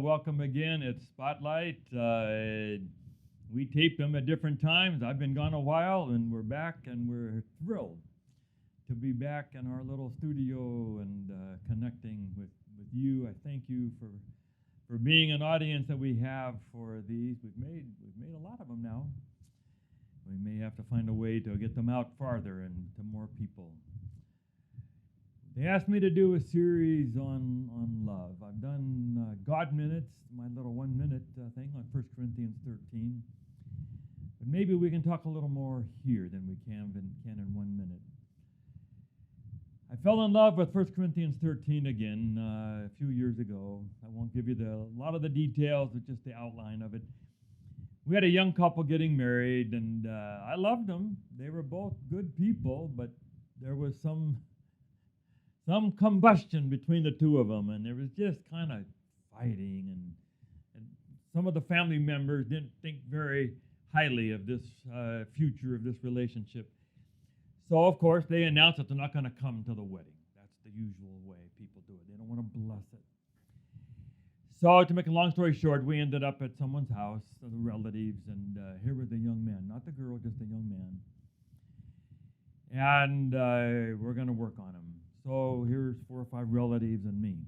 welcome again at Spotlight. We tape them at different times. I've been gone a while, and we're back, and we're thrilled to be back in our little studio and connecting with you. I thank you for being an audience that we have for these. We've made a lot of them now. We may have to find a way to get them out farther and to more people. They asked me to do a series on love. I've done God Minutes, my little 1 minute thing on 1 Corinthians 13. But maybe we can talk a little more here than we can in 1 minute. I fell in love with 1 Corinthians 13 again a few years ago. I won't give you a lot of the details, but just the outline of it. We had a young couple getting married, and I loved them. They were both good people, but there was some combustion between the two of them, and there was just kind of fighting, and some of the family members didn't think very highly of this future of this relationship. So, of course, they announced that they're not going to come to the wedding. That's the usual way people do it. They don't want to bless it. So, to make a long story short, we ended up at someone's house, the relatives, and here was the young man, not the girl, just the young man. And we're going to work on him. So here's 4 or 5 relatives and me.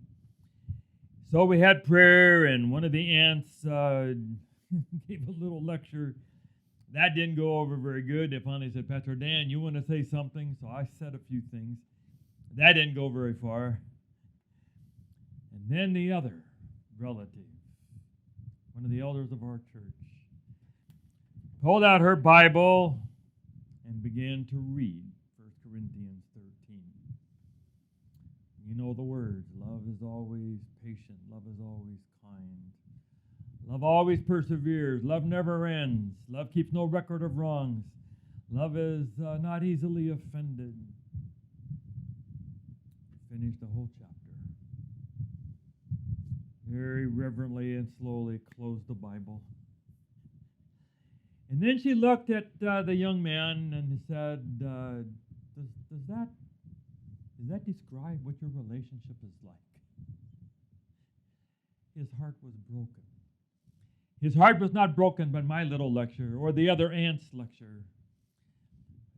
So we had prayer, and one of the aunts gave a little lecture. That didn't go over very good. They finally said, Pastor Dan, you want to say something? So I said a few things. That didn't go very far. And then the other relative, one of the elders of our church, pulled out her Bible and began to read 1 Corinthians 13. You know the words. Love is always patient. Love is always kind. Love always perseveres. Love never ends. Love keeps no record of wrongs. Love is not easily offended. Finished the whole chapter. Very reverently and slowly closed the Bible. And then she looked at the young man and said, does that describe what your relationship is like? His heart was broken. His heart was not broken by my little lecture or the other aunt's lecture.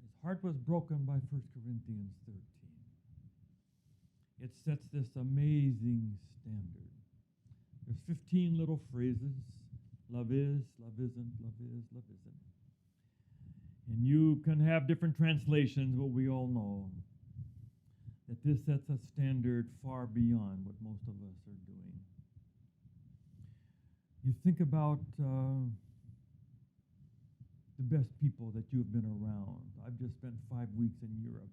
His heart was broken by 1 Corinthians 13. It sets this amazing standard. There's 15 little phrases. Love is, love isn't, love is, love isn't. And you can have different translations, but we all know that this sets a standard far beyond what most of us are doing. You think about the best people that you've been around. I've just spent 5 weeks in Europe.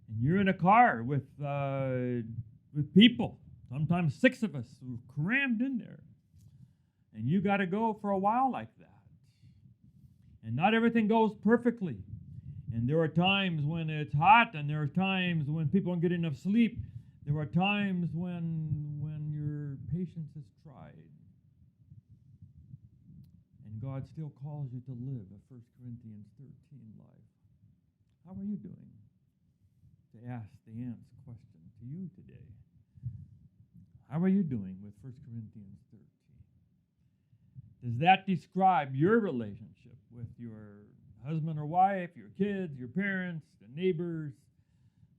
And you're in a car with people, sometimes 6 of us, who are crammed in there. And you got to go for a while like that. And not everything goes perfectly. And there are times when it's hot, and there are times when people don't get enough sleep. There are times when your patience is tried. And God still calls you to live a 1 Corinthians 13 life. How are you doing? To ask the aunt's question to you today. How are you doing with 1 Corinthians 13? Does that describe your relationship with your husband or wife, your kids, your parents, the neighbors,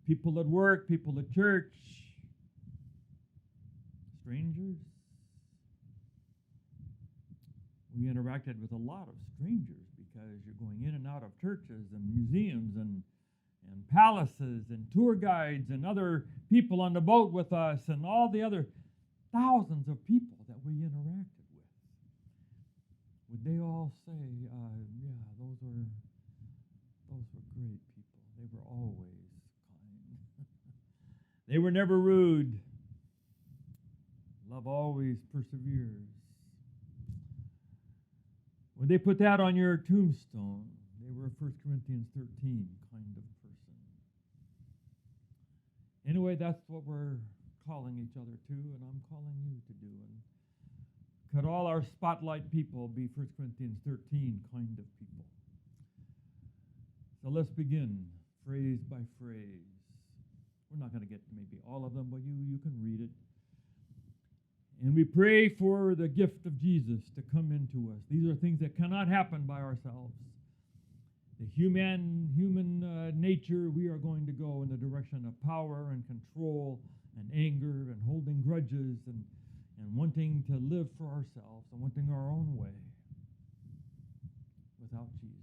people at work, people at church, strangers? We interacted with a lot of strangers because you're going in and out of churches and museums and palaces and tour guides and other people on the boat with us and all the other thousands of people that we interacted with. Would they all say, yeah, those were great people. They were always kind. They were never rude. Love always perseveres. When they put that on your tombstone, they were a 1 Corinthians 13 kind of person. Anyway, that's what we're calling each other to, and I'm calling you to do. And could all our spotlight people be 1 Corinthians 13 kind of people? So let's begin phrase by phrase. We're not going to get to maybe all of them, but you can read it. And we pray for the gift of Jesus to come into us. These are things that cannot happen by ourselves. The human nature, we are going to go in the direction of power and control and anger and holding grudges and wanting to live for ourselves and wanting our own way without Jesus.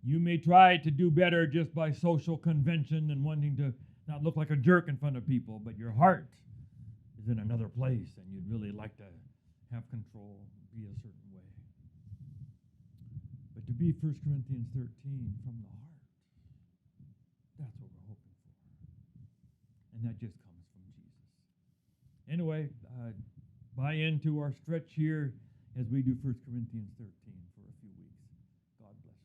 You may try to do better just by social convention and wanting to not look like a jerk in front of people, but your heart is in another place and you'd really like to have control, be a certain way. But to be 1 Corinthians 13 from the heart, that's what we're hoping for. And that just comes from Jesus. Anyway, buy into our stretch here as we do 1 Corinthians 13 for a few weeks. God bless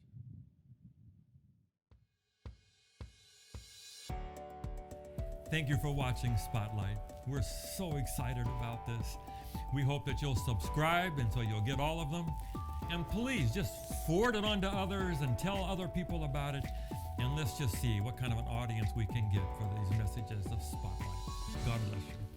you. Thank you for watching Spotlight. We're so excited about this. We hope that you'll subscribe and so you'll get all of them. And please just forward it on to others and tell other people about it. And let's just see what kind of an audience we can get for these messages of Spotlight. God bless you.